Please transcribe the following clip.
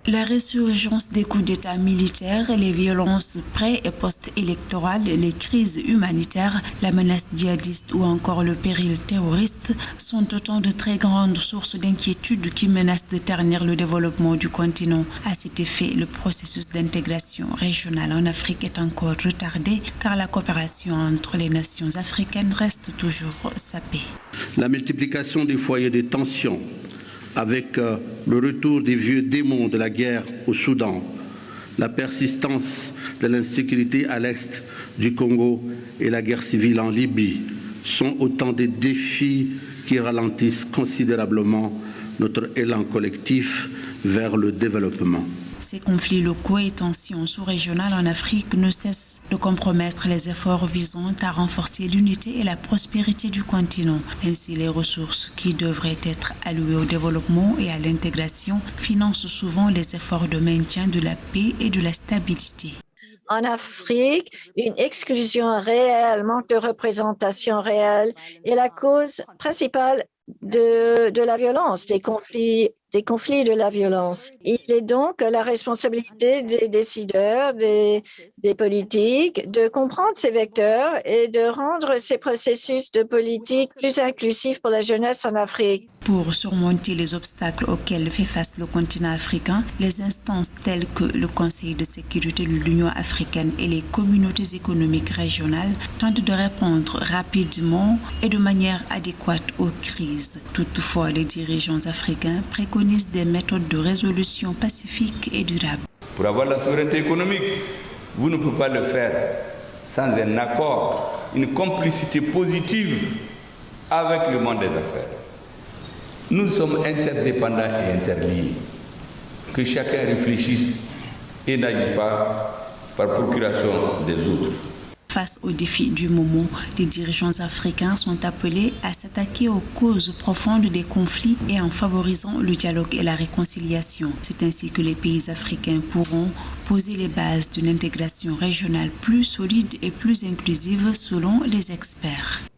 La résurgence des coups d'État militaires, les violences pré- et post-électorales, les crises humanitaires, la menace djihadiste ou encore le péril terroriste sont autant de très grandes sources d'inquiétude qui menacent de ternir le développement du continent. À cet effet, le processus d'intégration régionale en Afrique est encore retardé car la coopération entre les nations africaines reste toujours sapée. La multiplication des foyers de tension avec le retour des vieux démons de la guerre au Soudan, la persistance de l'insécurité à l'est du Congo et la guerre civile en Libye sont autant de défis qui ralentissent considérablement notre élan collectif vers le développement. Ces conflits locaux et tensions sous-régionales en Afrique ne cessent de compromettre les efforts visant à renforcer l'unité et la prospérité du continent. Ainsi, les ressources qui devraient être allouées au développement et à l'intégration financent souvent les efforts de maintien de la paix et de la stabilité. En Afrique, une exclusion réelle, manque de représentation réelle est la cause principale de la violence, des conflits de la violence. Il est donc la responsabilité des décideurs, des politiques, de comprendre ces vecteurs et de rendre ces processus de politique plus inclusifs pour la jeunesse en Afrique. Pour surmonter les obstacles auxquels fait face le continent africain, les instances telles que le Conseil de sécurité de l'Union africaine et les communautés économiques régionales tentent de répondre rapidement et de manière adéquate aux crises. Toutefois, les dirigeants africains préconisent des méthodes de résolution pacifique et durable. Pour avoir la souveraineté économique, vous ne pouvez pas le faire sans un accord, une complicité positive avec le monde des affaires. Nous sommes interdépendants et interliés. Que chacun réfléchisse et n'agisse pas par procuration des autres. Face aux défis du moment, les dirigeants africains sont appelés à s'attaquer aux causes profondes des conflits et en favorisant le dialogue et la réconciliation. C'est ainsi que les pays africains pourront poser les bases d'une intégration régionale plus solide et plus inclusive selon les experts.